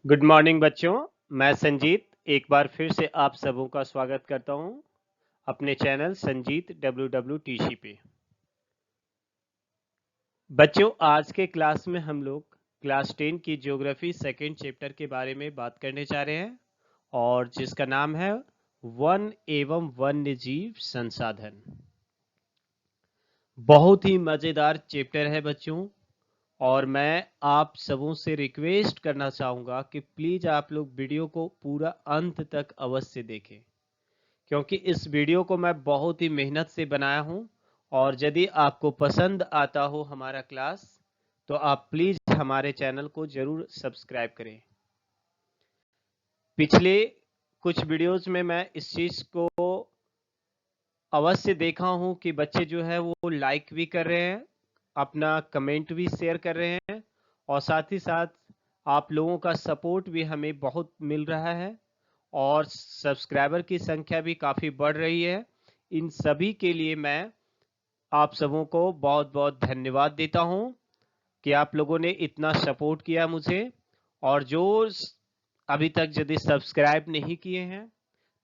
Good morning बच्चों। मैं संजीत एक बार फिर से आप सबों का स्वागत करता हूं अपने चैनल संजीत WWTC पे। बच्चों, आज के क्लास में हम लोग क्लास 10 की ज्योग्राफी सेकेंड चैप्टर के बारे में बात करने जा रहे हैं और जिसका नाम है वन एवं वन्य जीव संसाधन। बहुत ही मजेदार चैप्टर है बच्चों, और मैं आप सबों से रिक्वेस्ट करना चाहूँगा कि प्लीज़ आप लोग वीडियो को पूरा अंत तक अवश्य देखें, क्योंकि इस वीडियो को मैं बहुत ही मेहनत से बनाया हूँ। और यदि आपको पसंद आता हो हमारा क्लास तो आप प्लीज़ हमारे चैनल को ज़रूर सब्सक्राइब करें। पिछले कुछ वीडियोज़ में मैं इस चीज़ को अवश्य देखा हूँ कि बच्चे जो है वो लाइक भी कर रहे हैं, अपना कमेंट भी शेयर कर रहे हैं, और साथ ही साथ आप लोगों का सपोर्ट भी हमें बहुत मिल रहा है और सब्सक्राइबर की संख्या भी काफ़ी बढ़ रही है। इन सभी के लिए मैं आप सबों को बहुत बहुत धन्यवाद देता हूं कि आप लोगों ने इतना सपोर्ट किया मुझे। और जो अभी तक यदि सब्सक्राइब नहीं किए हैं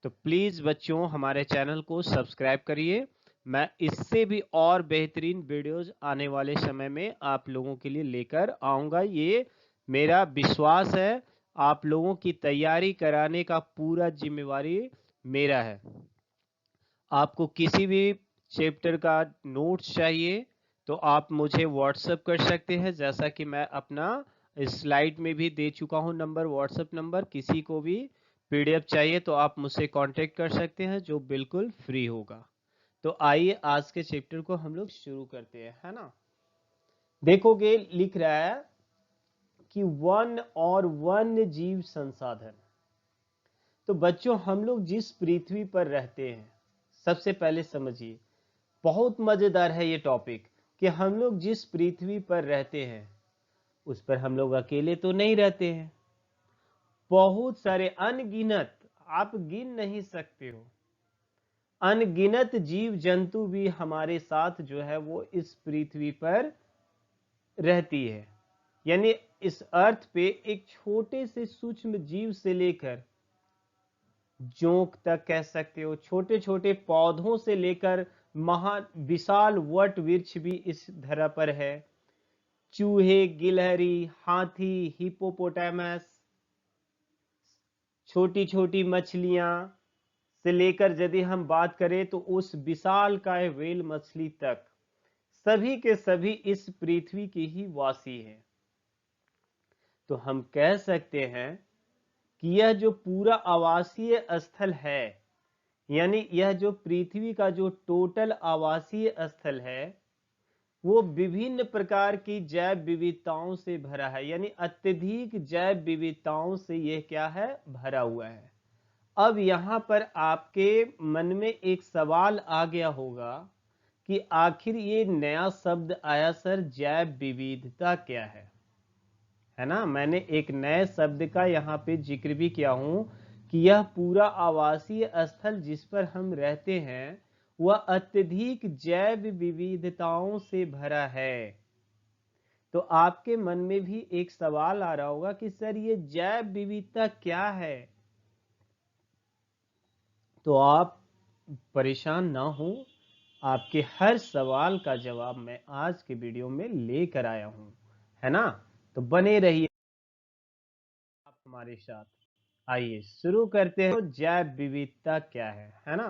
तो प्लीज़ बच्चों हमारे चैनल को सब्सक्राइब करिए। मैं इससे भी और बेहतरीन वीडियोज़ आने वाले समय में आप लोगों के लिए लेकर आऊँगा, ये मेरा विश्वास है। आप लोगों की तैयारी कराने का पूरा जिम्मेवारी मेरा है। आपको किसी भी चैप्टर का नोट्स चाहिए तो आप मुझे व्हाट्सएप कर सकते हैं, जैसा कि मैं अपना स्लाइड में भी दे चुका हूं नंबर, व्हाट्सएप नंबर। किसी को भी PDF चाहिए तो आप मुझसे कांटेक्ट कर सकते हैं, जो बिल्कुल फ्री होगा। तो आइए आज के चैप्टर को हम लोग शुरू करते हैं, है ना। देखोगे लिख रहा है कि वन और वन्य जीव संसाधन। तो बच्चों, हम लोग जिस पृथ्वी पर रहते हैं, सबसे पहले समझिए, बहुत मजेदार है ये टॉपिक कि हम लोग जिस पृथ्वी पर रहते हैं उस पर हम लोग अकेले तो नहीं रहते हैं। बहुत सारे अनगिनत, आप गिन नहीं सकते हो, अनगिनत जीव जंतु भी हमारे साथ जो है वो इस पृथ्वी पर रहती है। यानी इस अर्थ पे एक छोटे से सूक्ष्म जीव से लेकर जोंक तक कह सकते हो, छोटे छोटे पौधों से लेकर महा विशाल वट वृक्ष भी इस धरा पर है। चूहे, गिलहरी, हाथी, हिपोपोटामस, छोटी छोटी मछलियां से लेकर यदि हम बात करें तो उस विशालकाय व्हेल मछली तक, सभी के सभी इस पृथ्वी की ही वासी है। तो हम कह सकते हैं कि यह जो पूरा आवासीय स्थल है, यानी यह जो पृथ्वी का जो टोटल आवासीय स्थल है, वो विभिन्न प्रकार की जैव विविधताओं से भरा है। यानी अत्यधिक जैव विविधताओं से यह क्या है, भरा हुआ है। अब यहाँ पर आपके मन में एक सवाल आ गया होगा कि आखिर ये नया शब्द आया सर, जैव विविधता क्या है ना। मैंने एक नए शब्द का यहाँ पे जिक्र भी किया हूं कि यह पूरा आवासीय स्थल जिस पर हम रहते हैं वह अत्यधिक जैव विविधताओं से भरा है। तो आपके मन में भी एक सवाल आ रहा होगा कि सर ये जैव विविधता क्या है। तो आप परेशान ना हो, आपके हर सवाल का जवाब मैं आज के वीडियो में लेकर आया हूं, है ना। तो बने रहिए आप हमारे साथ। आइए शुरू करते हैं। तो जैव विविधता क्या है ना।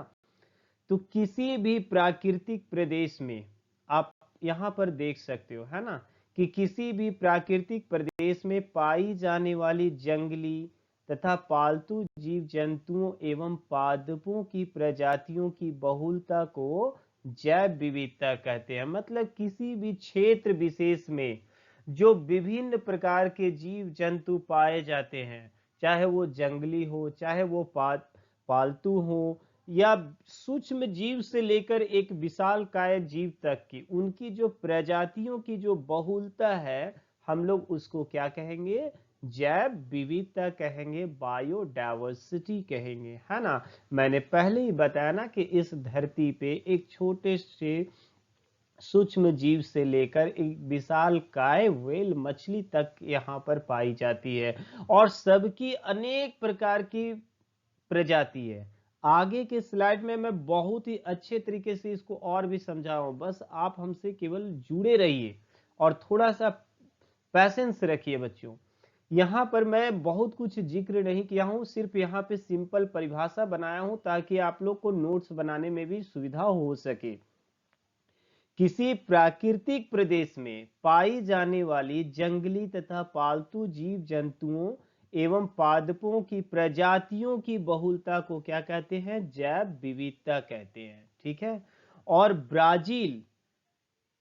तो किसी भी प्राकृतिक प्रदेश में आप यहाँ पर देख सकते हो, है ना, कि किसी भी प्राकृतिक प्रदेश में पाई जाने वाली जंगली तथा पालतू जीव जंतुओं एवं पादपों की प्रजातियों की बहुलता को जैव विविधता कहते हैं। मतलब किसी भी क्षेत्र विशेष में जो विभिन्न प्रकार के जीव जंतु पाए जाते हैं, चाहे वो जंगली हो, चाहे वो पालतू हो, या सूक्ष्म जीव से लेकर एक विशालकाय जीव तक की, उनकी जो प्रजातियों की जो बहुलता है, हम लोग उसको क्या कहेंगे, जैव विविधता कहेंगे, बायोडायवर्सिटी कहेंगे, है ना। मैंने पहले ही बताया ना कि इस धरती पे एक छोटे से सूक्ष्म जीव से लेकर एक विशाल काय व्हेल मछली तक यहाँ पर पाई जाती है और सबकी अनेक प्रकार की प्रजाति है। आगे के स्लाइड में मैं बहुत ही अच्छे तरीके से इसको और भी समझाऊं, बस आप हमसे केवल जुड़े रहिए और थोड़ा सा पैसेंस रखिए बच्चों। यहाँ पर मैं बहुत कुछ जिक्र नहीं किया हूँ, सिर्फ यहाँ पे सिंपल परिभाषा बनाया हूँ ताकि आप लोग को नोट्स बनाने में भी सुविधा हो सके। किसी प्राकृतिक प्रदेश में पाई जाने वाली जंगली तथा पालतू जीव जंतुओं एवं पादपों की प्रजातियों की बहुलता को क्या कहते हैं? जैव विविधता कहते हैं। ठीक है। और ब्राजील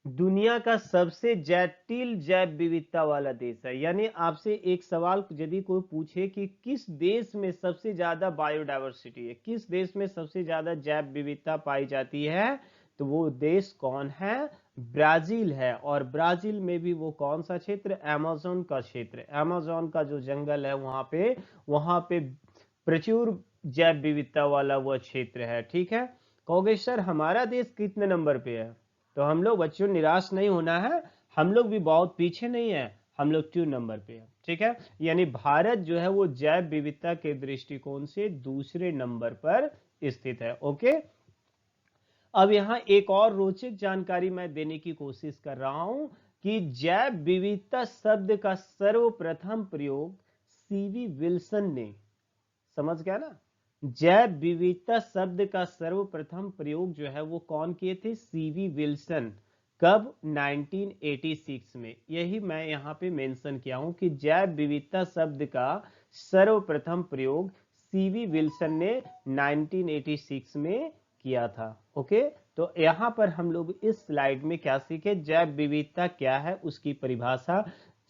दुनिया का सबसे जटिल जैव विविधता वाला देश है। यानी आपसे एक सवाल यदि कोई पूछे कि किस देश में सबसे ज्यादा बायोडायवर्सिटी है, किस देश में सबसे ज्यादा जैव विविधता पाई जाती है, तो वो देश कौन है? ब्राजील है। और ब्राजील में भी वो कौन सा क्षेत्र? अमेज़न का क्षेत्र। अमेज़न का जो जंगल है वहां पे प्रचुर जैव विविधता वाला वो क्षेत्र है। ठीक है। कहोगे सर हमारा देश कितने नंबर पे है? तो हम लोग बच्चों निराश नहीं होना है, हम लोग भी बहुत पीछे नहीं है, हम लोग 2 नंबर पे है। ठीक है। यानी भारत जो है वो जैव विविधता के दृष्टिकोण से दूसरे नंबर पर स्थित है। ओके। अब यहाँ एक और रोचक जानकारी मैं देने की कोशिश कर रहा हूं कि जैव विविधता शब्द का सर्वप्रथम प्रयोग सीवी विल्सन ने, समझ गया ना? जैव विविधता शब्द का सर्वप्रथम प्रयोग जो है वो कौन किए थे? CV Wilson. कब? 1986 में। यही मैं यहाँ पे मेंशन किया हूं कि जैव विविधता शब्द का सर्वप्रथम प्रयोग सीवी विल्सन ने 1986 में किया था। ओके। तो यहाँ पर हम लोग इस स्लाइड में क्या सीखे? जैव विविधता क्या है उसकी परिभाषा।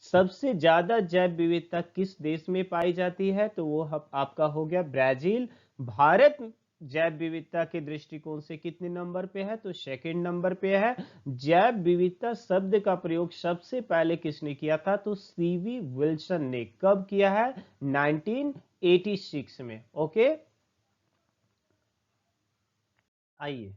सबसे ज्यादा जैव विविधता किस देश में पाई जाती है? तो वो आपका हो गया ब्राजील। भारत जैव विविधता के दृष्टिकोण से कितने नंबर पे है? तो सेकंड नंबर पे है। जैव विविधता शब्द का प्रयोग सबसे पहले किसने किया था? तो सीवी विल्सन ने। कब किया है? 1986 में। ओके। आइए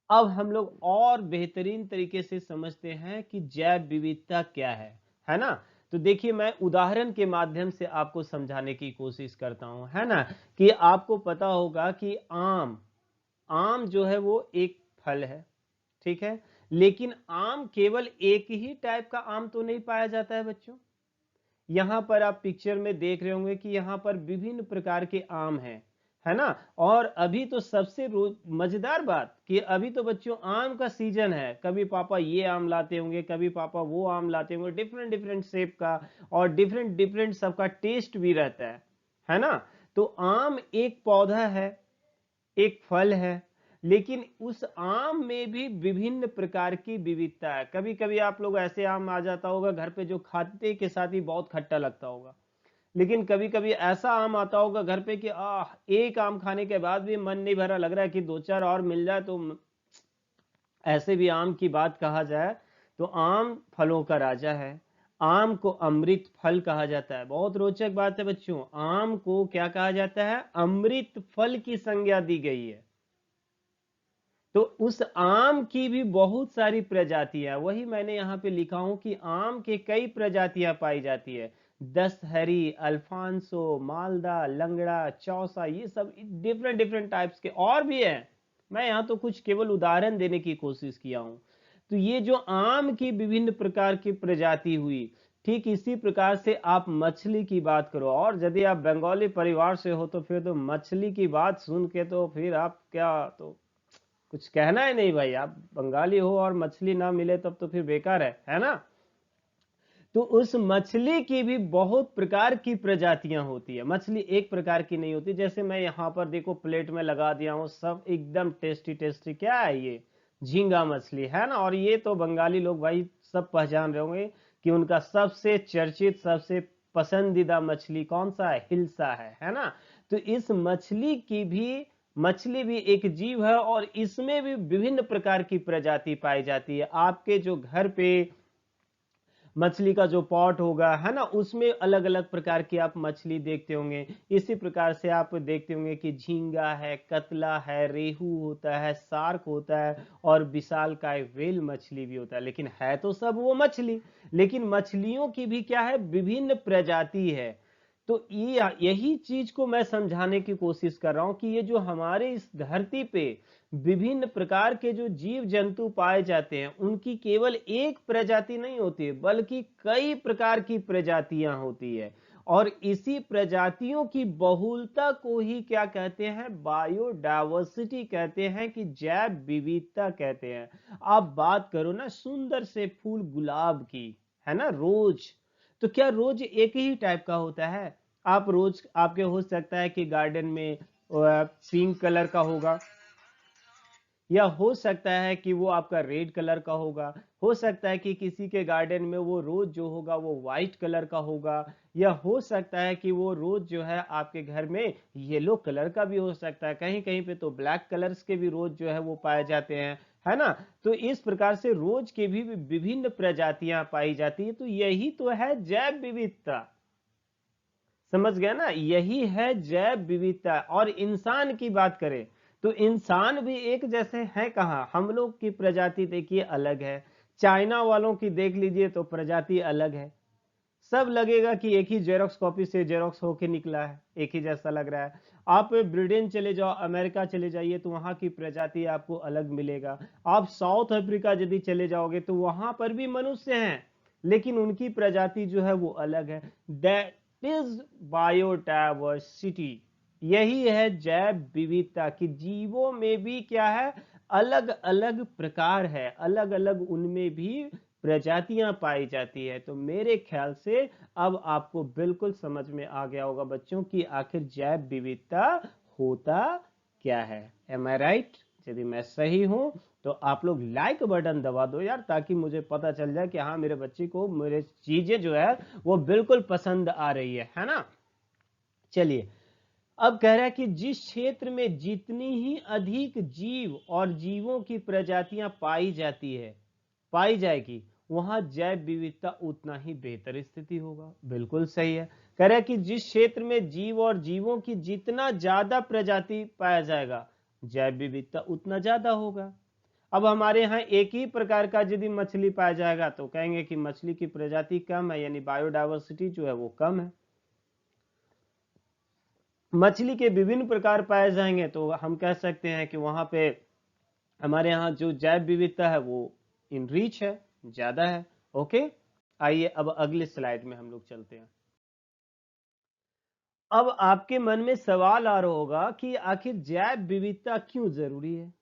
अब हम लोग और बेहतरीन तरीके से समझते हैं कि जैव विविधता क्या है ना? तो देखिए मैं उदाहरण के माध्यम से आपको समझाने की कोशिश करता हूं, है ना? कि आपको पता होगा कि आम आम जो है वो एक फल है। ठीक है। लेकिन आम केवल एक ही टाइप का आम तो नहीं पाया जाता है बच्चों। यहां पर आप पिक्चर में देख रहे होंगे कि यहां पर विभिन्न प्रकार के आम हैं, है ना? और अभी तो सबसे मजेदार बात कि अभी तो बच्चों आम का सीजन है। कभी पापा ये आम लाते होंगे, कभी पापा वो आम लाते होंगे, डिफरेंट डिफरेंट शेप का और डिफरेंट डिफरेंट सबका टेस्ट भी रहता है ना? तो आम एक पौधा है, एक फल है, लेकिन उस आम में भी विभिन्न प्रकार की विविधता है। कभी कभी आप लोग ऐसे आम आ जाता होगा घर पे जो खाते के साथ ही बहुत खट्टा लगता होगा, लेकिन कभी कभी ऐसा आम आता होगा घर पे कि एक आम खाने के बाद भी मन नहीं भरा, लग रहा है कि 2-4 और मिल जाए। तो ऐसे भी आम की बात कहा जाए तो आम फलों का राजा है। आम को अमृत फल कहा जाता है। बहुत रोचक बात है बच्चों, आम को क्या कहा जाता है? अमृत फल की संज्ञा दी गई है। तो उस आम की भी बहुत सारी प्रजातियां, वही मैंने यहाँ पे लिखा हूं कि आम के कई प्रजातियां पाई जाती है। दशहरी, अल्फांसो, मालदा, लंगड़ा, चौसा, ये सब डिफरेंट डिफरेंट टाइप्स के और भी है। मैं यहाँ तो कुछ केवल उदाहरण देने की कोशिश किया हूं। तो ये जो आम की विभिन्न प्रकार की प्रजाति हुई, ठीक इसी प्रकार से आप मछली की बात करो, और यदि आप बंगाली परिवार से हो तो फिर तो मछली की बात सुन के तो फिर आप क्या, तो कुछ कहना है नहीं भाई। आप बंगाली हो और मछली ना मिले तब तो फिर बेकार है ना? तो उस मछली की भी बहुत प्रकार की प्रजातियां होती है। मछली एक प्रकार की नहीं होती। जैसे मैं यहाँ पर देखो प्लेट में लगा दिया हूँ, सब एकदम टेस्टी टेस्टी। क्या है ये? झींगा मछली है ना? और ये तो बंगाली लोग भाई सब पहचान रहे होंगे कि उनका सबसे चर्चित, सबसे पसंदीदा मछली कौन सा है? हिल्सा है ना? तो इस मछली भी एक जीव है और इसमें भी विभिन्न प्रकार की प्रजाति पाई जाती है। आपके जो घर पे मछली का जो पॉट होगा, है ना, उसमें अलग अलग प्रकार की आप मछली देखते होंगे। इसी प्रकार से आप देखते होंगे कि झींगा है, कतला है, रेहू होता है, शार्क होता है और विशालकाय व्हेल मछली भी होता है। लेकिन है तो सब वो मछली, लेकिन मछलियों की भी क्या है, विभिन्न प्रजाति है। तो यही चीज को मैं समझाने की कोशिश कर रहा हूं कि ये जो हमारे इस धरती पे विभिन्न प्रकार के जो जीव जंतु पाए जाते हैं, उनकी केवल एक प्रजाति नहीं होती है, बल्कि कई प्रकार की प्रजातियां होती है। और इसी प्रजातियों की बहुलता को ही क्या कहते हैं, बायोडायवर्सिटी कहते हैं, कि जैव विविधता कहते हैं। आप बात करो ना सुंदर से फूल गुलाब की, है ना, रोज, तो क्या रोज एक ही टाइप का होता है? आप रोज, आपके हो सकता है कि गार्डन में पिंक कलर का होगा, या हो सकता है कि वो आपका रेड कलर का होगा, हो सकता है कि किसी के गार्डन में वो रोज जो होगा वो व्हाइट कलर का होगा, या हो सकता है कि वो रोज जो है आपके घर में येलो कलर का भी हो सकता है, कहीं कहीं पे तो ब्लैक कलर्स के भी रोज जो है वो पाए जाते हैं, है ना। तो इस प्रकार से रोज के भी विभिन्न प्रजातियां पाई जाती है। तो यही तो है जैव विविधता, समझ गया ना, यही है जैव विविधता। और इंसान की बात करें तो इंसान भी एक जैसे है कहाँ, हम लोग की प्रजाति देखिए अलग है, चाइना वालों की देख लीजिए तो प्रजाति अलग है। सब लगेगा कि एक ही जेरोक्स कॉपी से जेरोक्स होके निकला है, एक ही जैसा लग रहा है। आप ब्रिटेन चले जाओ, अमेरिका चले जाइए तो वहां की प्रजाति आपको अलग मिलेगा। आप साउथ अफ्रीका यदि चले जाओगे तो वहां पर भी मनुष्य हैं, लेकिन उनकी प्रजाति जो है वो अलग है। दैट इज बायोडायवर्सिटी, यही है जैव विविधता, कि जीवों में भी क्या है, अलग अलग प्रकार है, अलग अलग उनमें भी प्रजातियां पाई जाती है। तो मेरे ख्याल से अब आपको बिल्कुल समझ में आ गया होगा बच्चों कि आखिर जैव विविधता होता क्या है। एम आई राइट? यदि मैं सही हूं तो आप लोग लाइक बटन दबा दो यार, ताकि मुझे पता चल जाए कि हाँ मेरे बच्चे को मेरे चीजें जो है वो बिल्कुल पसंद आ रही है ना। चलिए, अब कह रहा है कि जिस क्षेत्र में जितनी ही अधिक जीव और जीवों की प्रजातियां पाई जाएगी, वहां जैव विविधता उतना ही बेहतर स्थिति होगा। बिल्कुल सही है। कह रहा है कि जिस क्षेत्र में जीव और जीवों की जितना ज्यादा प्रजाति पाया जाएगा, जैव विविधता उतना ज्यादा होगा। अब हमारे यहाँ एक ही प्रकार का यदि मछली पाया जाएगा तो कहेंगे कि मछली की प्रजाति कम है, यानी बायोडायवर्सिटी जो है वो कम है। मछली के विभिन्न प्रकार पाए जाएंगे तो हम कह सकते हैं कि वहां पे हमारे यहाँ जो जैव विविधता है वो इन रीच है, ज्यादा है। ओके, आइए अब अगले स्लाइड में हम लोग चलते हैं। अब आपके मन में सवाल आ रहा होगा कि आखिर जैव विविधता क्यों जरूरी है,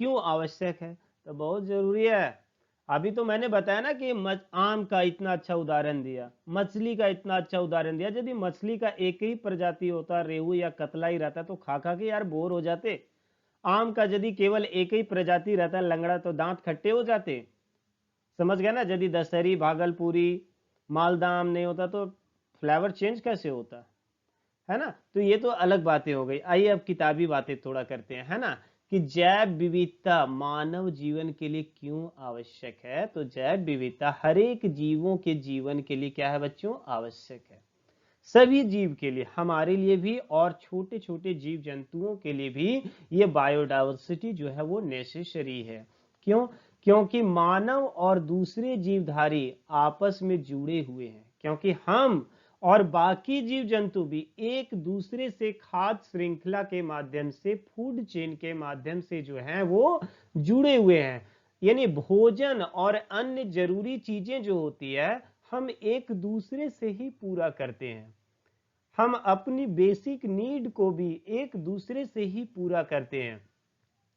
क्यों आवश्यक है? तो बहुत जरूरी है। अभी तो मैंने बताया ना कि आम का इतना अच्छा उदाहरण दिया, मछली का इतना अच्छा उदाहरण दिया। यदि मछली का एक ही प्रजाति होता, रेहू या कतला ही रहता, तो खा खा के यार बोर हो जाते। आम का यदि केवल एक ही प्रजाति रहता लंगड़ा, तो दांत खट्टे हो जाते। समझ गया ना, यदि दशहरी, भागलपुरी, मालदा आम नहीं होता तो फ्लेवर चेंज कैसे होता, है ना। तो ये तो अलग बातें हो गई। आइए अब किताबी बातें थोड़ा करते हैं, है ना, कि जैव विविधता मानव जीवन के लिए क्यों आवश्यक है। तो जैव विविधता हर एक जीवों के जीवन के लिए क्या है बच्चों, आवश्यक है। सभी जीव के लिए, हमारे लिए भी और छोटे छोटे जीव जंतुओं के लिए भी ये बायोडायवर्सिटी जो है वो नेसेसरी है। क्यों? क्योंकि मानव और दूसरे जीवधारी आपस में जुड़े हुए हैं, क्योंकि हम और बाकी जीव जंतु भी एक दूसरे से खाद्य श्रृंखला के माध्यम से, फूड चेन के माध्यम से जो है वो जुड़े हुए हैं। यानी भोजन और अन्य जरूरी चीजें जो होती है, हम एक दूसरे से ही पूरा करते हैं। हम अपनी बेसिक नीड को भी एक दूसरे से ही पूरा करते हैं।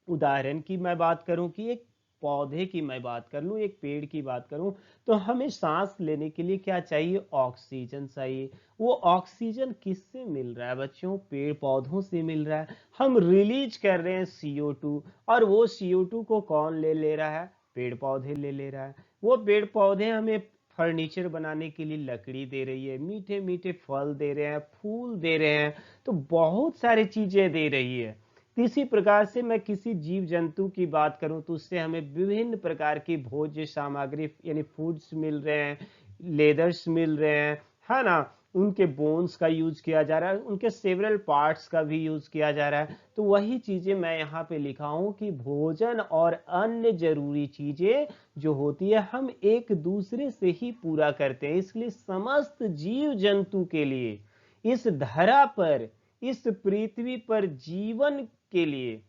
उदाहरण की मैं बात करूं, कि एक पौधे की मैं बात कर लूं, एक पेड़ की बात करूं, तो हमें सांस लेने के लिए क्या चाहिए, ऑक्सीजन चाहिए। वो ऑक्सीजन किससे मिल रहा है बच्चों, पेड़ पौधों से मिल रहा है। हम रिलीज कर रहे हैं CO2, और वो CO2 को कौन ले रहा है, पेड़ पौधे ले रहा है। वो पेड़ पौधे हमें फर्नीचर बनाने के लिए लकड़ी दे रही है, मीठे मीठे फल दे रहे हैं, फूल दे रहे हैं, तो बहुत सारी चीजें दे रही है। इसी प्रकार से मैं किसी जीव जंतु की बात करूं तो उससे हमें विभिन्न प्रकार की भोज्य सामग्री यानी फूड्स मिल रहे हैं, लेदर्स मिल रहे हैं, है ना, उनके बोन्स का यूज किया जा रहा है, उनके सेवरल पार्ट्स का भी यूज किया जा रहा है। तो वही चीजें मैं यहाँ पे लिखा हूं कि भोजन और अन्य जरूरी चीजें जो होती है हम एक दूसरे से ही पूरा करते हैं। इसलिए समस्त जीव जंतु के लिए, इस धरा पर, इस पृथ्वी पर जीवन के लिए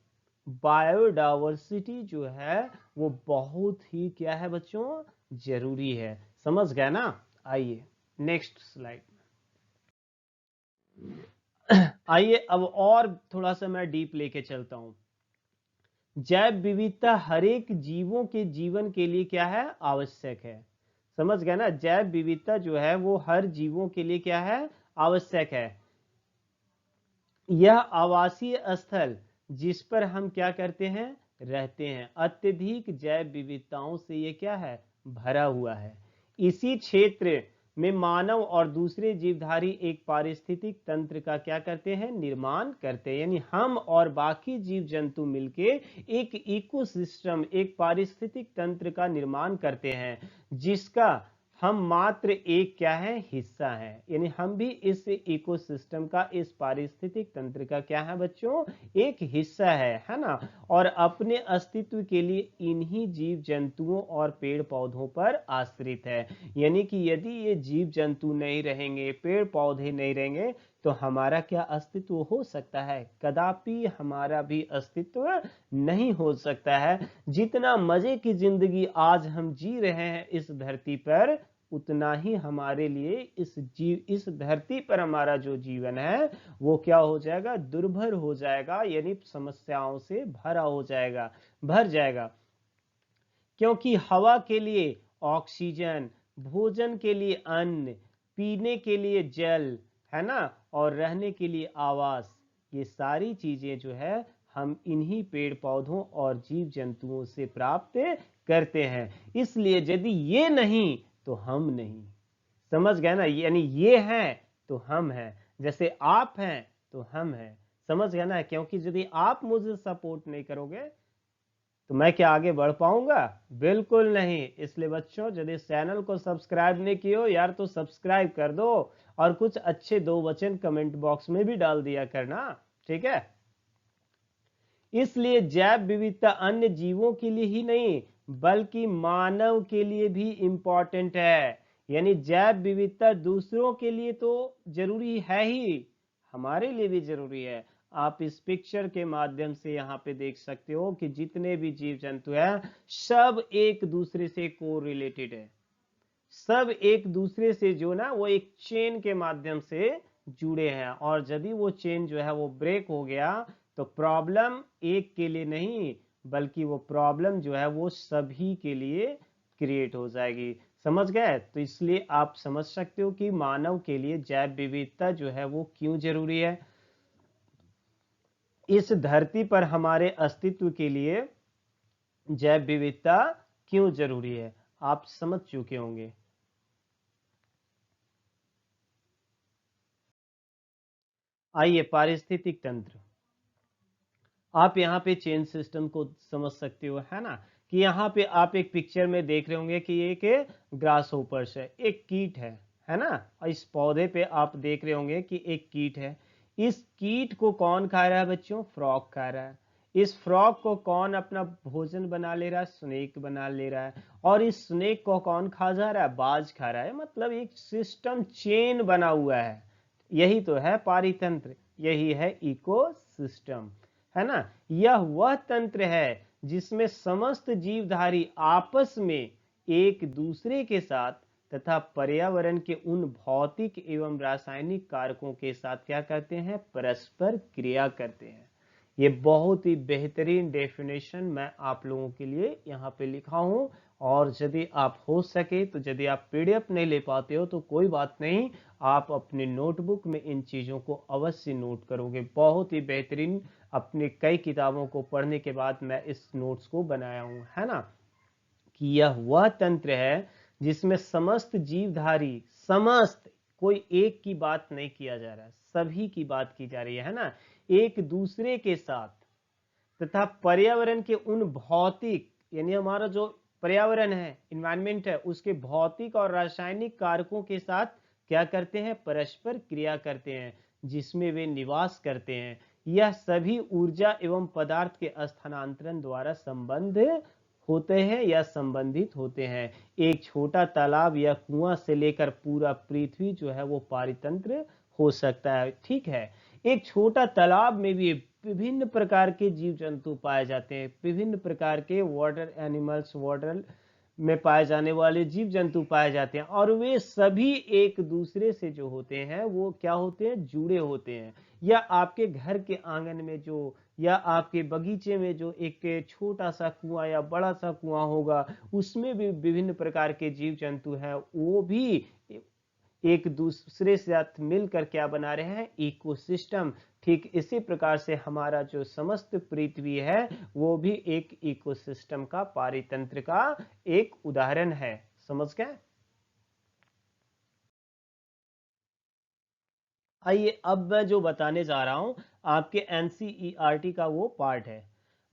बायोडायवर्सिटी जो है वो बहुत ही क्या है बच्चों, जरूरी है। समझ गए ना? आइए नेक्स्ट स्लाइड। आइए अब और थोड़ा सा मैं डीप लेके चलता हूं। जैव विविधता हर एक जीवों के जीवन के लिए क्या है, आवश्यक है। समझ गए ना? जैव विविधता जो है वो हर जीवों के लिए क्या है, आवश्यक है। यह आवासीय स्थल जिस पर हम क्या करते हैं, रहते हैं, अत्यधिक जैव विविधताओं से ये क्या है, भरा हुआ है। इसी क्षेत्र में मानव और दूसरे जीवधारी एक पारिस्थितिक तंत्र का क्या करते हैं, निर्माण करते हैं। यानी हम और बाकी जीव जंतु मिलके एक इकोसिस्टम, एक पारिस्थितिक तंत्र का निर्माण करते हैं, जिसका हम मात्र एक क्या है, हिस्सा है। यानी हम भी इस इकोसिस्टम का, इस पारिस्थितिक तंत्र का क्या है बच्चों, एक हिस्सा है ना। और अपने अस्तित्व के लिए इन्हीं जीव जंतुओं और पेड़ पौधों पर आश्रित है। यानी कि यदि ये जीव जंतु नहीं रहेंगे, पेड़ पौधे नहीं रहेंगे, तो हमारा क्या अस्तित्व हो सकता है, कदापि हमारा भी अस्तित्व नहीं हो सकता है। जितना मजे की जिंदगी आज हम जी रहे हैं इस धरती पर, उतना ही हमारे लिए इस धरती पर हमारा जो जीवन है वो क्या हो जाएगा, दुर्भर हो जाएगा, यानी समस्याओं से भरा हो जाएगा, भर जाएगा। क्योंकि हवा के लिए ऑक्सीजन, भोजन के लिए अन्न, पीने के लिए जल, है ना, और रहने के लिए आवास, ये सारी चीजें जो है हम इन्हीं पेड़ पौधों और जीव जंतुओं से प्राप्त करते हैं। इसलिए यदि ये नहीं तो हम नहीं। समझ गए ना? यानी ये हैं तो हम हैं, जैसे आप हैं तो हम हैं। समझ गए ना? क्योंकि यदि आप मुझे सपोर्ट नहीं करोगे तो मैं क्या आगे बढ़ पाऊंगा? बिल्कुल नहीं। इसलिए बच्चों, यदि चैनल को सब्सक्राइब नहीं किए हो यार तो सब्सक्राइब कर दो, और कुछ अच्छे दो वचन कमेंट बॉक्स में भी डाल दिया करना, ठीक है? इसलिए जैव विविधता अन्य जीवों के लिए ही नहीं बल्कि मानव के लिए भी इंपॉर्टेंट है। यानी जैव विविधता दूसरों के लिए तो जरूरी है ही, हमारे लिए भी जरूरी है। आप इस पिक्चर के माध्यम से यहाँ पे देख सकते हो कि जितने भी जीव जंतु हैं सब एक दूसरे से को रिलेटेड है। सब एक दूसरे से जो ना वो एक चेन के माध्यम से जुड़े हैं, और यदि वो चेन जो है वो ब्रेक हो गया तो प्रॉब्लम एक के लिए नहीं बल्कि वो प्रॉब्लम जो है वो सभी के लिए क्रिएट हो जाएगी। समझ गए? तो इसलिए आप समझ सकते हो कि मानव के लिए जैव विविधता जो है वो क्यों जरूरी है। इस धरती पर हमारे अस्तित्व के लिए जैव विविधता क्यों जरूरी है, आप समझ चुके होंगे। आइए पारिस्थितिक तंत्र, आप यहाँ पे चेन सिस्टम को समझ सकते हो, है ना, कि यहाँ पे आप एक पिक्चर में देख रहे होंगे कि एक ग्रास होपर्स है, एक कीट है ना। और इस पौधे पे आप देख रहे होंगे कि एक कीट है। इस कीट को कौन खा रहा है बच्चों? फ्रॉग खा रहा है। इस फ्रॉग को कौन अपना भोजन बना ले रहा है? स्नेक बना ले रहा है। और इस स्नेक को कौन खा जा रहा है? बाज खा रहा है। मतलब एक सिस्टम, चेन बना हुआ है। यही तो है पारितंत्र, यही है इकोसिस्टम, है ना। यह वह तंत्र है जिसमें समस्त जीवधारी आपस में एक दूसरे के साथ तथा पर्यावरण के उन भौतिक एवं रासायनिक कारकों के साथ क्या करते हैं? परस्पर क्रिया करते हैं। ये बहुत ही बेहतरीन डेफिनेशन मैं आप लोगों के लिए यहाँ पे लिखा हूँ। और यदि आप हो सके तो, यदि आप पीडीएफ नहीं ले पाते हो तो कोई बात नहीं, आप अपने नोटबुक में इन चीज़ों को अवश्य नोट करोगे। बहुत ही बेहतरीन, अपने कई किताबों को पढ़ने के बाद मैं इस नोट्स को बनाया हूँ, है ना। कि यह वह तंत्र है जिसमें समस्त जीवधारी, समस्त, कोई एक की बात नहीं किया जा रहा है, सभी की बात की जा रही है ना, एक दूसरे के साथ तथा पर्यावरण के उन भौतिक, यानी हमारा जो पर्यावरण है, इन्वायरमेंट है, उसके भौतिक और रासायनिक कारकों के साथ क्या करते हैं, परस्पर क्रिया करते हैं, जिसमें वे निवास करते हैं। यह सभी ऊर्जा एवं पदार्थ के स्थानांतरण द्वारा संबंध होते हैं या संबंधित होते हैं। एक छोटा तालाब या कुआं से लेकर पूरा पृथ्वी जो है वो पारितंत्र हो सकता है। ठीक है, एक छोटा तालाब में भी विभिन्न प्रकार के जीव जंतु पाए जाते हैं, विभिन्न प्रकार के वाटर एनिमल्स, वाटर में पाए जाने वाले जीव जंतु पाए जाते हैं, और वे सभी एक दूसरे से जो होते हैं वो क्या होते हैं, जुड़े होते हैं। या आपके घर के आंगन में जो, या आपके बगीचे में जो एक छोटा सा कुआं या बड़ा सा कुआं होगा, उसमें भी विभिन्न प्रकार के जीव जंतु हैं, वो भी एक दूसरे से साथ मिलकर क्या बना रहे हैं, इकोसिस्टम। ठीक इसी प्रकार से हमारा जो समस्त पृथ्वी है वो भी एक इकोसिस्टम का, पारितंत्र का एक उदाहरण है। समझ गए? आइए अब मैं जो बताने जा रहा हूं आपके एनसीईआरटी का वो पार्ट है।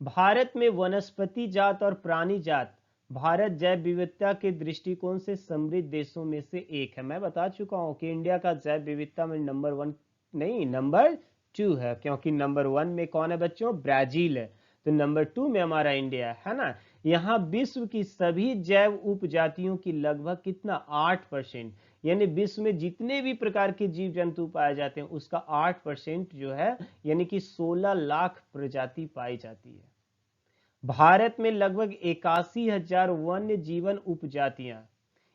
भारत में वनस्पति जात और प्राणी जात, भारत जैव विविधता के दृष्टिकोण से समृद्ध देशों में से एक है। मैं बता चुका हूं कि इंडिया का जैव विविधता में नंबर 1 नहीं, नंबर 2 है, क्योंकि नंबर 1 में कौन है बच्चों, ब्राजील है, तो नंबर 2 में हमारा इंडिया है ना। यहाँ विश्व की सभी जैव उपजातियों की लगभग कितना, 8%, यानी विश्व में जितने भी प्रकार के जीव जंतु पाए जाते हैं उसका 8% जो है, यानी कि 16 लाख प्रजाति पाई जाती है। भारत में लगभग 81,000 वन्य जीवन उपजातियां,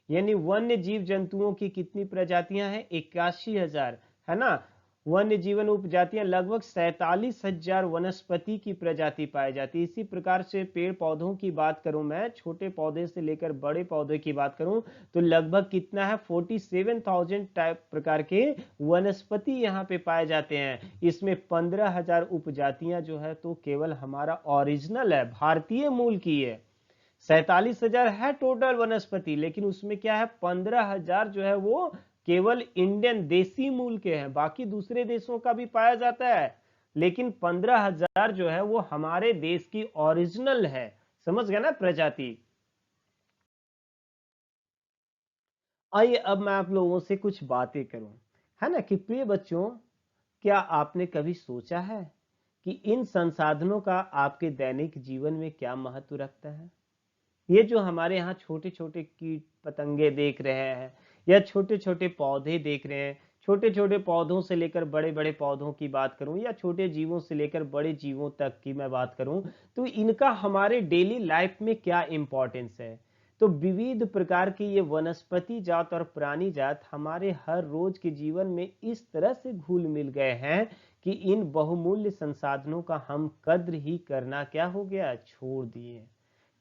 यानी वन्य जीव जंतुओं की कितनी प्रजातियां हैं, 81,000, है ना। वन्य जीवन उपजातियां लगभग 47,000 वनस्पति की प्रजाति पाई जाती है। इसी प्रकार से पेड़ पौधों की बात करूं, मैं छोटे पौधे से लेकर बड़े पौधे की बात करूं तो लगभग कितना है, 47,000 टाइप प्रकार के वनस्पति यहाँ पे पाए जाते हैं। इसमें 15,000 उपजातियां जो है तो केवल हमारा ओरिजिनल है, भारतीय मूल की है। 47,000 है टोटल वनस्पति, लेकिन उसमें क्या है, 15,000 जो है वो केवल इंडियन देसी मूल के हैं। बाकी दूसरे देशों का भी पाया जाता है, लेकिन 15,000 जो है वो हमारे देश की ओरिजिनल है। समझ गए ना प्रजाति। आइए अब मैं आप लोगों से कुछ बातें करूं, है ना, कि प्रिय बच्चों, क्या आपने कभी सोचा है कि इन संसाधनों का आपके दैनिक जीवन में क्या महत्व रखता है। ये जो हमारे यहाँ छोटे छोटे कीट पतंगे देख रहे हैं, या छोटे छोटे पौधे देख रहे हैं, छोटे छोटे पौधों से लेकर बड़े बड़े पौधों की बात करूं, या छोटे जीवों से लेकर बड़े जीवों तक की मैं बात करूं, तो इनका हमारे डेली लाइफ में क्या इंपॉर्टेंस है। तो विविध प्रकार की ये वनस्पति जात और प्राणी जात हमारे हर रोज के जीवन में इस तरह से घुल मिल गए हैं कि इन बहुमूल्य संसाधनों का हम कद्र ही करना क्या हो गया, छोड़ दिए।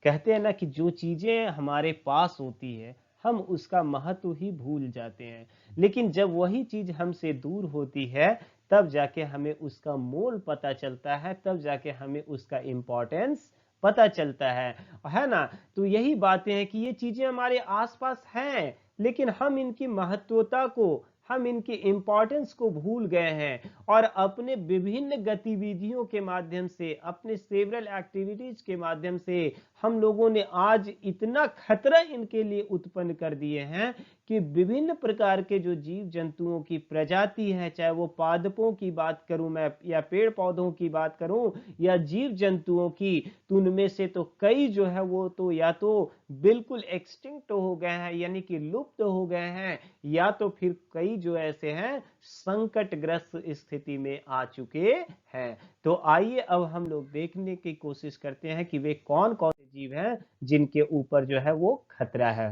कहते हैं ना कि जो चीजें हमारे पास होती है हम उसका महत्व ही भूल जाते हैं, लेकिन जब वही चीज हमसे दूर होती है तब जाके हमें उसका मोल पता चलता है, तब जाके हमें उसका इम्पोर्टेंस पता चलता है ना। तो यही बातें हैं कि ये चीजें हमारे आसपास हैं, लेकिन हम इनकी महत्वता को, हम इनकी इंपॉर्टेंस को भूल गए हैं, और अपने विभिन्न गतिविधियों के माध्यम से, अपने सेवरल एक्टिविटीज के माध्यम से हम लोगों ने आज इतना खतरा इनके लिए उत्पन्न कर दिए हैं कि विभिन्न प्रकार के जो जीव जंतुओं की प्रजाति है, चाहे वो पादपों की बात करूं मैं, या पेड़ पौधों की बात करूं, या जीव जंतुओं की, तो उनमें से तो कई जो है वो तो या तो बिल्कुल एक्सटिंक्ट हो गए हैं, यानी कि लुप्त हो गए हैं, या तो फिर कई जो ऐसे हैं संकटग्रस्त स्थिति में आ चुके हैं। तो आइए अब हम लोग देखने की कोशिश करते हैं कि वे कौन कौन से जीव हैं जिनके ऊपर जो है वो खतरा है।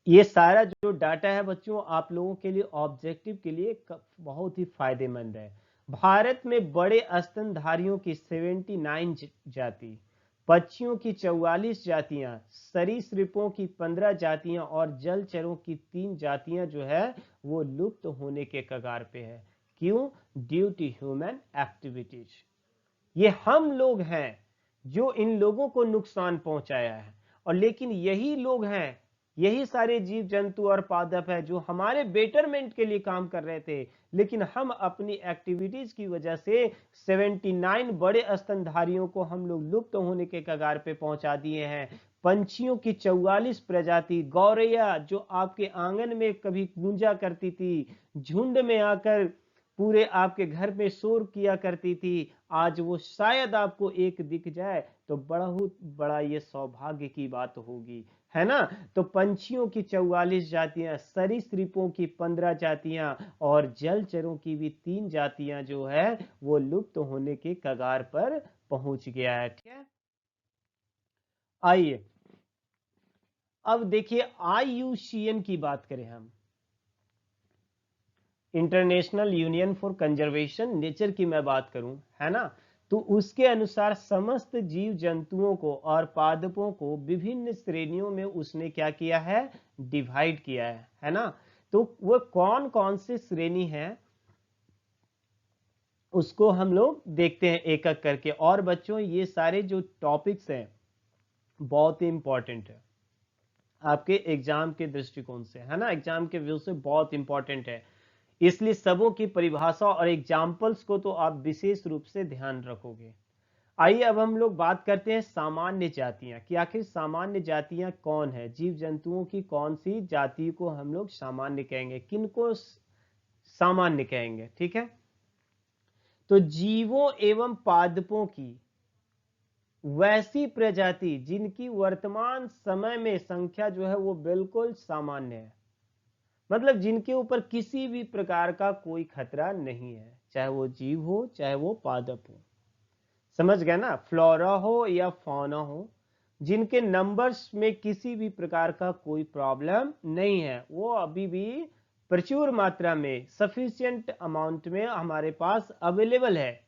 ये सारा जो डाटा है बच्चों आप लोगों के लिए, ऑब्जेक्टिव के लिए बहुत ही फायदेमंद है। भारत में बड़े स्तनधारियों की 79 जाति, पक्षियों की 44 जातियां, सरीसृपों की 15 जातियां और जलचरों की 3 जातियां जो है वो लुप्त होने के कगार पे है। क्यों? Due to human activities. ये हम लोग हैं जो इन लोगों को नुकसान पहुंचाया है, और लेकिन यही लोग हैं, यही सारे जीव जंतु और पादप है जो हमारे बेटरमेंट के लिए काम कर रहे थे, लेकिन हम अपनी एक्टिविटीज की वजह से 79 बड़े स्तनधारियों को हम लोग लुप्त होने के कगार पे पहुंचा दिए हैं। पंछियों की 44 प्रजाति, गौरैया जो आपके आंगन में कभी गूंजा करती थी, झुंड में आकर पूरे आपके घर में शोर किया करती थी, आज वो शायद आपको एक दिख जाए तो बहुत बड़ा ये सौभाग्य की बात होगी, है ना। तो पंछियों की 44 जातियां, सरीसृपों की 15 जातियां और जलचरों की भी 3 जातियां जो है वो लुप्त होने के कगार पर पहुंच गया है। ठीक है, आइए अब देखिए IUCN की बात करें हम, international union for conservation nature की मैं बात करूं, है ना, तो उसके अनुसार समस्त जीव जंतुओं को और पादपों को विभिन्न श्रेणियों में उसने क्या किया है, डिवाइड किया है ना। तो वो कौन कौन सी श्रेणी है उसको हम लोग देखते हैं एक एक करके। और बच्चों ये सारे जो टॉपिक्स हैं बहुत ही इंपॉर्टेंट है आपके एग्जाम के दृष्टिकोण से, है ना, एग्जाम के व्यू से बहुत इंपॉर्टेंट है, इसलिए सबों की परिभाषा और एग्जाम्पल्स को तो आप विशेष रूप से ध्यान रखोगे। आइए अब हम लोग बात करते हैं सामान्य जातियां कि आखिर सामान्य जातियां कौन है, जीव जंतुओं की कौन सी जाति को हम लोग सामान्य कहेंगे, किनको सामान्य कहेंगे। ठीक है, तो जीवों एवं पादपों की वैसी प्रजाति जिनकी वर्तमान समय में संख्या जो है वो बिल्कुल सामान्य है, मतलब जिनके ऊपर किसी भी प्रकार का कोई खतरा नहीं है, चाहे वो जीव हो चाहे वो पादप हो, समझ गए ना, फ्लोरा हो या फौना हो, जिनके नंबर्स में किसी भी प्रकार का कोई प्रॉब्लम नहीं है, वो अभी भी प्रचुर मात्रा में सफिशिएंट अमाउंट में हमारे पास अवेलेबल है,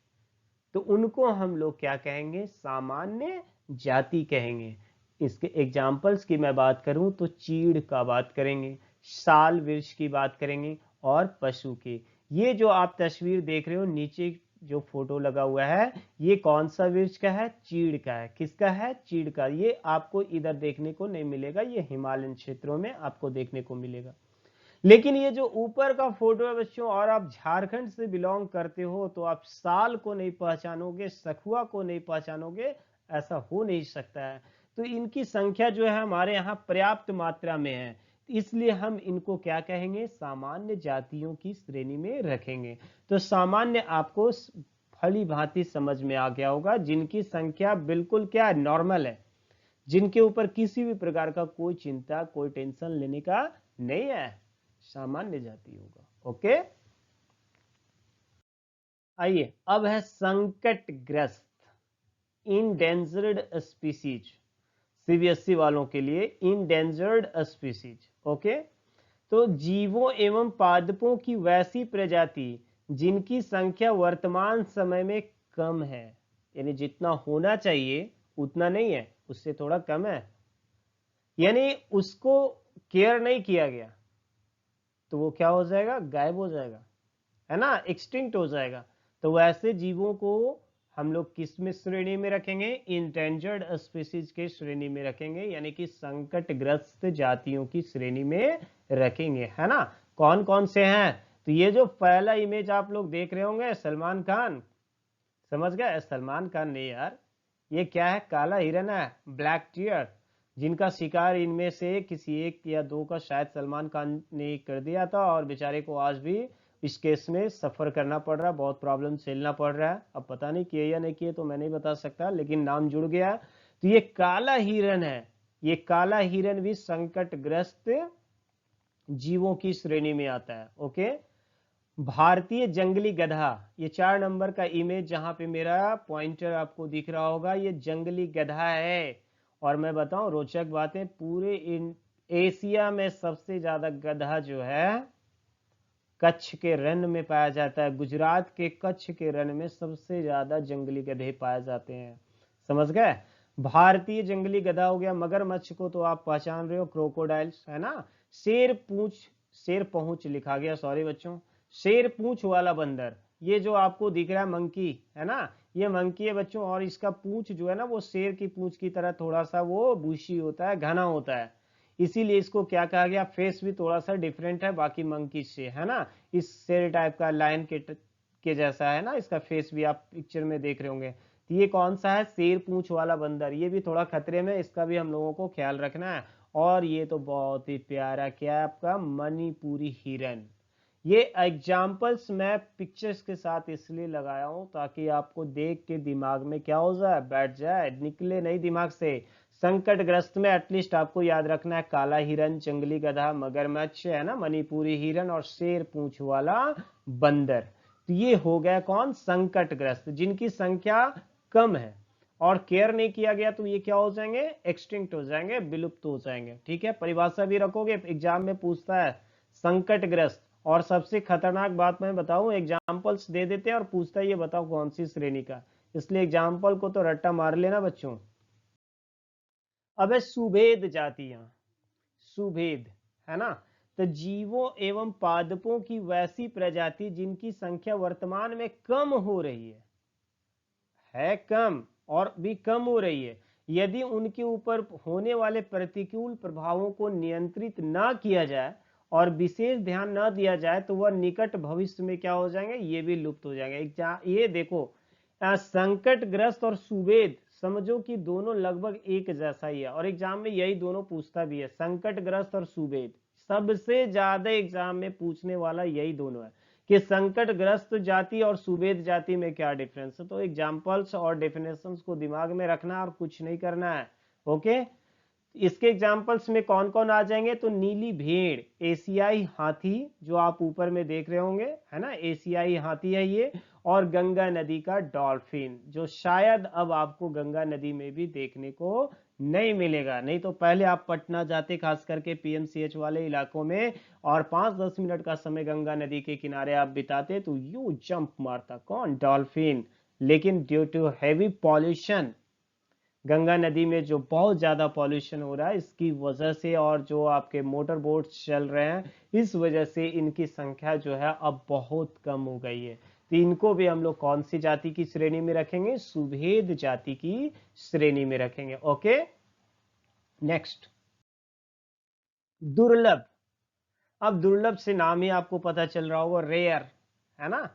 तो उनको हम लोग क्या कहेंगे, सामान्य जाति कहेंगे। इसके एग्जाम्पल्स की मैं बात करूं तो चीड़ का बात करेंगे, साल वृक्ष की बात करेंगे और पशु की। ये जो आप तस्वीर देख रहे हो नीचे जो फोटो लगा हुआ है ये कौन सा वृक्ष का है, चीड़ का है। किसका है, चीड़ का। ये आपको इधर देखने को नहीं मिलेगा, ये हिमालयन क्षेत्रों में आपको देखने को मिलेगा। लेकिन ये जो ऊपर का फोटो है बच्चों, और आप झारखंड से बिलोंग करते हो तो आप साल को नहीं पहचानोगे, सखुआ को नहीं पहचानोगे, ऐसा हो नहीं सकता है। तो इनकी संख्या जो है हमारे यहाँ पर्याप्त मात्रा में है, इसलिए हम इनको क्या कहेंगे, सामान्य जातियों की श्रेणी में रखेंगे। तो सामान्य आपको भली भांति समझ में आ गया होगा, जिनकी संख्या बिल्कुल क्या नॉर्मल है, जिनके ऊपर किसी भी प्रकार का कोई चिंता कोई टेंशन लेने का नहीं है, सामान्य जाति होगा। ओके, आइए अब है संकटग्रस्त, इंडेंजर्ड स्पीसीज, सीबीएसई वालों के लिए इंडेंजर्ड स्पीसीज। ओके, तो जीवों एवं पादपों की वैसी प्रजाति जिनकी संख्या वर्तमान समय में कम है, यानी जितना होना चाहिए उतना नहीं है, उससे थोड़ा कम है, यानी उसको केयर नहीं किया गया तो वो क्या हो जाएगा, गायब हो जाएगा, है ना, एक्सटिंक्ट हो जाएगा। तो वैसे जीवों को हम लोग किस में श्रेणी में रखेंगे, इंडेंजर्ड स्पीसीज के श्रेणी में रखेंगे, यानी कि संकटग्रस्त जातियों की श्रेणी में रखेंगे, है ना। कौन कौन से हैं, तो ये जो पहला इमेज आप लोग देख रहे होंगे सलमान खान, समझ गए, सलमान खान नहीं यार, ये क्या है, काला हिरन है, ब्लैक टियर, जिनका शिकार इनमें से किसी एक या दो का शायद सलमान खान ने कर दिया था, और बेचारे को आज भी इस केस में सफर करना पड़ रहा है, बहुत प्रॉब्लम झेलना पड़ रहा है। अब पता नहीं किए या नहीं किए तो मैं नहीं बता सकता, लेकिन नाम जुड़ गया। तो ये काला हिरन है, ये काला हिरन भी संकटग्रस्त जीवों की श्रेणी में आता है। ओके, भारतीय जंगली गधा, ये 4 नंबर का इमेज जहां पे मेरा पॉइंटर आपको दिख रहा होगा, ये जंगली गधा है। और मैं बताऊं रोचक बातें, पूरे एशिया में सबसे ज्यादा गधा जो है कच्छ के रण में पाया जाता है, गुजरात के कच्छ के रण में सबसे ज्यादा जंगली गधे पाए जाते हैं, समझ गए। भारतीय जंगली गधा हो गया। मगरमच्छ को तो आप पहचान रहे हो, क्रोकोडाइल्स, है ना। शेर पूंछ, शेर पहुंच लिखा गया, सॉरी बच्चों, शेर पूंछ वाला बंदर, ये जो आपको दिख रहा है मंकी, है ना, ये मंकी है बच्चों, और इसका पूंछ जो है ना वो शेर की पूंछ की तरह थोड़ा सा वो बुशी होता है, घना होता है, इसीलिए इसको क्या कहा गया, फेस भी थोड़ा सा डिफरेंट है बाकी मंकी से, है ना, इस शेर टाइप का लायन के जैसा है ना इसका फेस भी, आप पिक्चर में देख रहे होंगे। तो ये कौन सा है? शेर पूंछ वाला बंदर। ये भी थोड़ा खतरे में, इसका भी हम लोगों को ख्याल रखना है। और ये तो बहुत ही प्यारा, क्या है आपका? मणिपुरी हिरन। ये एग्जाम्पल्स मैं पिक्चर्स के साथ इसलिए लगाया हूं ताकि आपको देख के दिमाग में क्या हो जाए, बैठ जाए, निकले नहीं दिमाग से। संकटग्रस्त में एटलीस्ट आपको याद रखना है काला हिरन, जंगली गधा, मगरमच्छ, है ना, मणिपुरी हिरन और शेर पूंछ वाला बंदर। तो ये हो गया कौन? संकटग्रस्त, जिनकी संख्या कम है और केयर नहीं किया गया तो ये क्या हो जाएंगे? एक्सटिंक्ट हो जाएंगे, विलुप्त हो जाएंगे। ठीक है, परिभाषा भी रखोगे, एग्जाम में पूछता है संकटग्रस्त। और सबसे खतरनाक बात मैं बताऊं, एग्जाम्पल्स दे देते हैं और पूछता है ये बताओ कौन सी श्रेणी का, इसलिए एग्जाम्पल को तो रट्टा मार लेना बच्चों। अब है सुभेद जातियां। सुभेद, है ना, तो जीवों एवं पादपों की वैसी प्रजाति जिनकी संख्या वर्तमान में कम हो रही है कम और भी कम हो रही है। यदि उनके ऊपर होने वाले प्रतिकूल प्रभावों को नियंत्रित ना किया जाए और विशेष ध्यान न दिया जाए तो वह निकट भविष्य में क्या हो जाएंगे? ये भी लुप्त हो जाएंगे। ये देखो, संकटग्रस्त और सुवेद, समझो कि दोनों लगभग एक जैसा ही है और एग्जाम में यही दोनों पूछता भी है, संकटग्रस्त और सुवेद। सबसे ज्यादा एग्जाम में पूछने वाला यही दोनों है कि संकटग्रस्त जाति और सुवेद जाति में क्या डिफरेंस है। तो एग्जाम्पल्स और डेफिनेशंस को दिमाग में रखना और कुछ नहीं करना है। ओके, इसके एग्जाम्पल्स में कौन कौन आ जाएंगे? तो नीली भेड़, एशियाई हाथी जो आप ऊपर में देख रहे होंगे, है ना, एशियाई हाथी है ये। और गंगा नदी का डॉल्फिन, जो शायद अब आपको गंगा नदी में भी देखने को नहीं मिलेगा। नहीं तो पहले आप पटना जाते, खास करके पीएमसीएच वाले इलाकों में, और 5-10 मिनट का समय गंगा नदी के किनारे आप बिताते तो यू जंप मारता कौन? डॉल्फिन। लेकिन due to heavy pollution, Ganga नदी में जो बहुत ज्यादा पॉल्यूशन हो रहा है इसकी वजह से, और जो आपके मोटर बोट्स चल रहे हैं इस वजह से, इनकी संख्या जो है अब बहुत कम हो गई है। तो इनको भी हम लोग कौन सी जाति की श्रेणी में रखेंगे? सुभेद जाति की श्रेणी में रखेंगे। ओके, नेक्स्ट, दुर्लभ। अब दुर्लभ से नाम ही आपको पता चल रहा होगा, रेयर, है ना।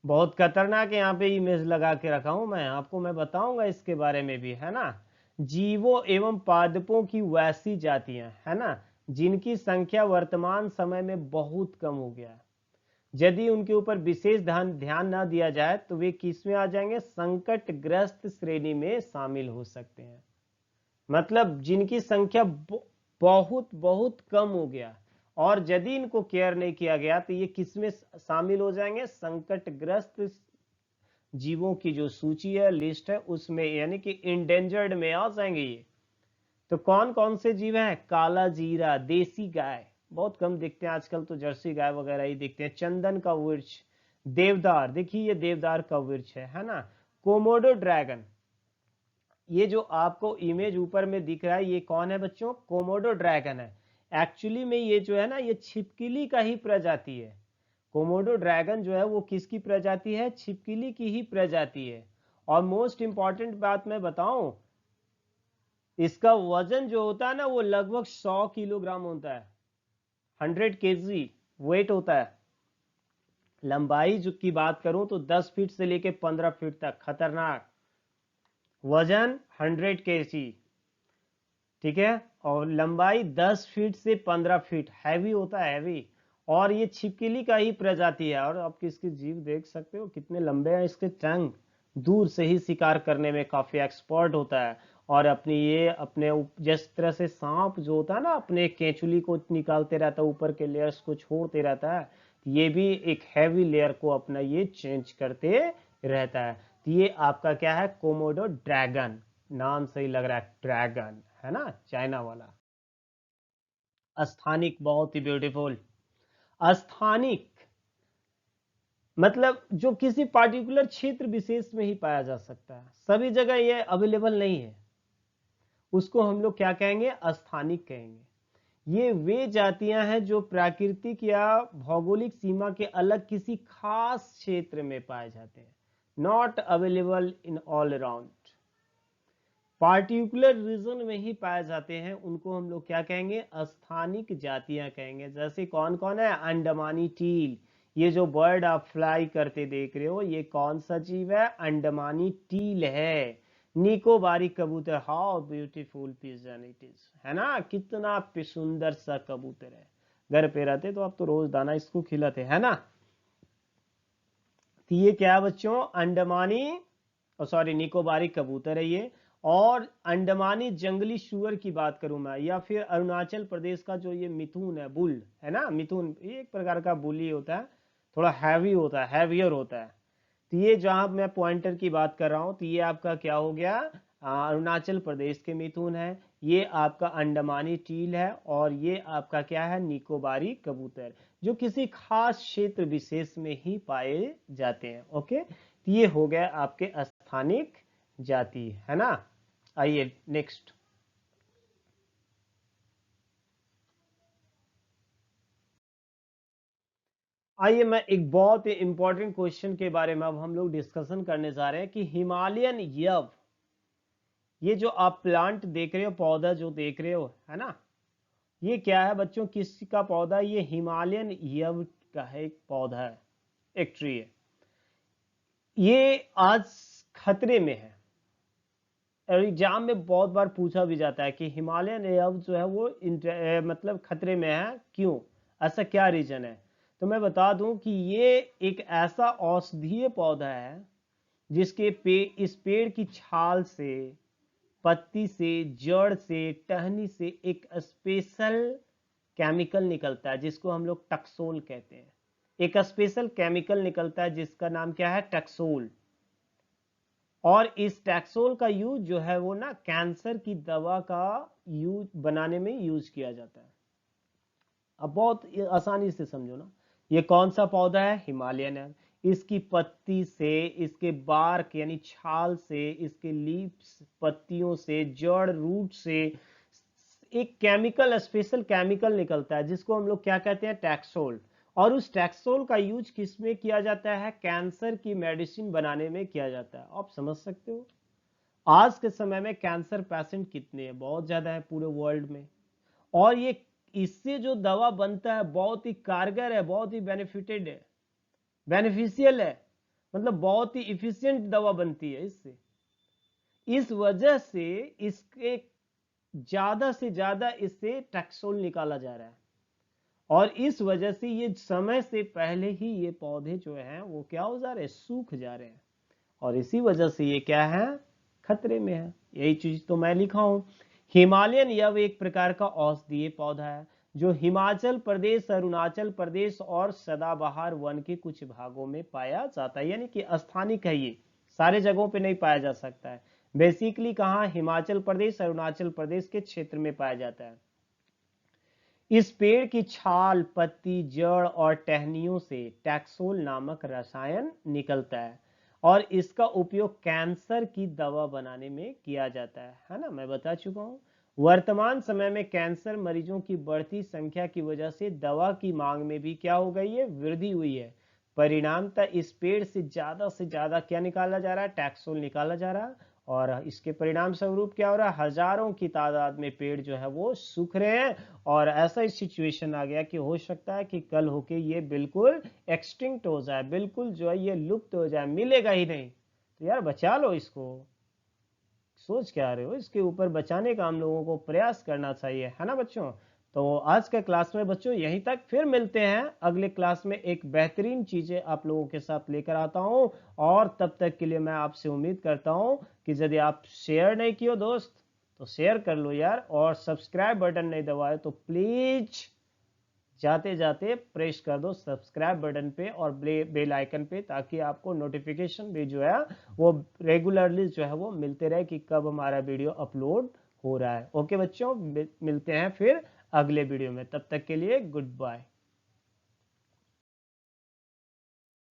बहुत खतरनाक है, यहाँ पे इमेज लगा के रखा हूं मैं आपको, मैं बताऊंगा इसके बारे में भी, है ना। जीवों एवं पादपों की वैसी जातियां, है ना, जिनकी संख्या वर्तमान समय में बहुत कम हो गया है, यदि उनके ऊपर विशेष ध्यान ना दिया जाए तो वे किस में आ जाएंगे? संकटग्रस्त श्रेणी में शामिल हो सकते हैं। मतलब जिनकी संख्या बहुत बहुत कम हो गया और यदि इनको केयर नहीं किया गया तो ये किसमें शामिल हो जाएंगे? संकटग्रस्त जीवों की जो सूची है, लिस्ट है, उसमें, यानी कि इंडेंजर्ड में आ जाएंगे ये। तो कौन कौन से जीव हैं? काला जीरा, देसी गाय, बहुत कम दिखते हैं आजकल तो, जर्सी गाय वगैरह ही दिखते हैं। चंदन का वृक्ष, देवदार, देखिए ये देवदार का वृक्ष है ना। कोमोडो ड्रैगन, ये जो आपको इमेज ऊपर में दिख रहा है ये कौन है बच्चों? कोमोडो ड्रैगन है। एक्चुअली में ये जो है ना, ये छिपकली का ही प्रजाति है। कोमोडो ड्रैगन जो है वो किसकी प्रजाति है? छिपकली की ही प्रजाति है। और मोस्ट इंपॉर्टेंट बात मैं बताऊं, इसका वजन जो होता है ना वो लगभग 100 किलोग्राम होता है, 100 केजी वेट होता है। लंबाई जो की बात करूं तो 10 फीट से लेके 15 फीट तक, खतरनाक। वजन 100 केजी, ठीक है, और लंबाई 10 फीट से 15 फीट, हैवी होता है, हैवी। और ये छिपकली का ही प्रजाति है। और आप इसके जीव देख सकते हो कितने लंबे हैं इसके टंग, दूर से ही शिकार करने में काफी एक्सपर्ट होता है। और अपने जिस तरह से सांप जो होता है ना, अपने केंचुली को निकालते रहता है, ऊपर के लेयर्स को छोड़ते रहता है, ये भी एक हैवी लेयर को अपना ये चेंज करते रहता है। तो ये आपका क्या है? कोमोडो ड्रैगन, नाम सही लग रहा है, ड्रैगन, है ना, चाइना वाला। स्थानिक, बहुत ही ब्यूटीफुल। स्थानिक मतलब जो किसी पार्टिकुलर क्षेत्र विशेष में ही पाया जा सकता है, सभी जगह ये अवेलेबल नहीं है, उसको हम लोग क्या कहेंगे? स्थानिक कहेंगे। ये वे जातियां हैं जो प्राकृतिक या भौगोलिक सीमा के अलग किसी खास क्षेत्र में पाए जाते हैं, not available in all around, particular reason में ही पाए जाते हैं, उनको हम लोग क्या कहेंगे? स्थानिक जातियां कहेंगे। जैसे कौन कौन है? अंडमानी चील, ये जो बर्ड आप फ्लाई करते देख रहे हो ये कौन सा जीव है? अंडमानी टील है, निकोबारी कबूतर। How beautiful pigeon it is, है ना, कितना सुंदर सा कबूतर है। घर पे रहते तो आप तो रोज दाना इसको खिलाते, है ना। तो ये क्या है बच्चों? अंडमानी, सॉरी निकोबारी कबूतर है ये। और अंडमानी जंगली सुअर की बात करूं मैं, या फिर अरुणाचल प्रदेश का जो ये मिथुन है, बुल है ना, मिथुन, ये एक प्रकार का बुली होता है, थोड़ा हैवी होता है, हैवियर होता है। तो ये जहां मैं पॉइंटर की बात कर रहा हूं, तो ये आपका क्या हो गया? अरुणाचल प्रदेश के मिथुन है, ये आपका अंडमानी टील है, और ये आपका क्या है? निकोबारी कबूतर, जो किसी खास क्षेत्र विशेष में ही पाए जाते हैं। ओके, तो ये हो गया आपके स्थानिक जाति, है ना। आइए नेक्स्ट। आइए मैं एक बहुत ही इंपॉर्टेंट क्वेश्चन के बारे में अब हम लोग डिस्कशन करने जा रहे हैं कि हिमालयन यव, ये जो आप प्लांट देख रहे हो, पौधा जो देख रहे हो, है ना, ये क्या है बच्चों? किसका पौधा? ये हिमालयन यव का है, एक पौधा है, एक ट्री है। ये आज खतरे में है, और एग्जाम में बहुत बार पूछा भी जाता है कि हिमालयन यव जो है वो मतलब खतरे में है, क्यों, ऐसा क्या रीजन है? तो मैं बता दूं कि ये एक ऐसा औषधीय पौधा है जिसके इस पेड़ की छाल से, पत्ती से, जड़ से, टहनी से एक स्पेशल केमिकल निकलता है जिसको हम लोग टक्सोल कहते हैं। एक स्पेशल केमिकल निकलता है जिसका नाम क्या है? टक्सोल। और इस टैक्सोल का यूज जो है वो ना कैंसर की दवा का यूज बनाने में यूज किया जाता है। अब बहुत आसानी से समझो ना, ये कौन सा पौधा है? हिमालयन है। इसकी पत्ती से, इसके बार्क यानी छाल से, इसके लीव्स पत्तियों से, जड़ रूट से एक केमिकल, स्पेशल केमिकल निकलता है जिसको हम लोग क्या कहते हैं? टैक्सोल। और उस टैक्सोल का यूज किस में किया जाता है? कैंसर की मेडिसिन बनाने में किया जाता है। आप समझ सकते हो आज के समय में कैंसर पेशेंट कितने हैं? बहुत ज्यादा है पूरे वर्ल्ड में। और ये इससे जो दवा बनता है बहुत ही कारगर है, बहुत ही बेनिफिटेड है, बेनिफिशियल है, मतलब बहुत ही इफिशियंट दवा बनती है इससे। इस वजह से इसके ज्यादा से ज्यादा इससे टैक्सोल निकाला जा रहा है, और इस वजह से ये समय से पहले ही ये पौधे जो हैं वो क्या हो जा रहे हैं? सूख जा रहे हैं, और इसी वजह से ये क्या है? खतरे में है। यही चीज तो मैं लिखा हूं। हिमालयन यव एक प्रकार का औषधीय पौधा है जो हिमाचल प्रदेश, अरुणाचल प्रदेश और सदाबहार वन के कुछ भागों में पाया जाता है, यानी कि स्थानिक है, ये सारे जगहों पे नहीं पाया जा सकता है। बेसिकली कहाँ? हिमाचल प्रदेश, अरुणाचल प्रदेश के क्षेत्र में पाया जाता है। इस पेड़ की छाल, पत्ती, जड़ और टहनियों से टैक्सोल नामक रसायन निकलता है, और इसका उपयोग कैंसर की दवा बनाने में किया जाता है ना, मैं बता चुका हूं। वर्तमान समय में कैंसर मरीजों की बढ़ती संख्या की वजह से दवा की मांग में भी क्या हो गई है? वृद्धि हुई है। परिणामतः इस पेड़ से ज्यादा क्या निकाला जा रहा है? टैक्सोल निकाला जा रहा है, और इसके परिणाम स्वरूप क्या हो रहा है? हजारों की तादाद में पेड़ जो है वो सूख रहे हैं, और ऐसा ही सिचुएशन आ गया कि हो सकता है कि कल होके ये बिल्कुल एक्सटिंक्ट हो जाए, बिल्कुल जो है ये लुप्त हो जाए, मिलेगा ही नहीं। तो यार बचा लो इसको, सोच क्या रहे हो? इसके ऊपर बचाने का हम लोगों को प्रयास करना चाहिए, है ना बच्चों। तो आज के क्लास में बच्चों यहीं तक, फिर मिलते हैं अगले क्लास में एक बेहतरीन चीजें आप लोगों के साथ लेकर आता हूं। और तब तक के लिए मैं आपसे उम्मीद करता हूं कि यदि आप शेयर नहीं किए दोस्त तो शेयर कर लो यार, और सब्सक्राइब बटन नहीं दबाए तो प्लीज जाते जाते प्रेस कर दो सब्सक्राइब बटन पे और बेल आइकन पे, ताकि आपको नोटिफिकेशन भी जो है वो रेगुलरली जो है वो मिलते रहे कि कब हमारा वीडियो अपलोड हो रहा है। ओके बच्चों, मिलते हैं फिर अगले वीडियो में, तब तक के लिए गुड बाय।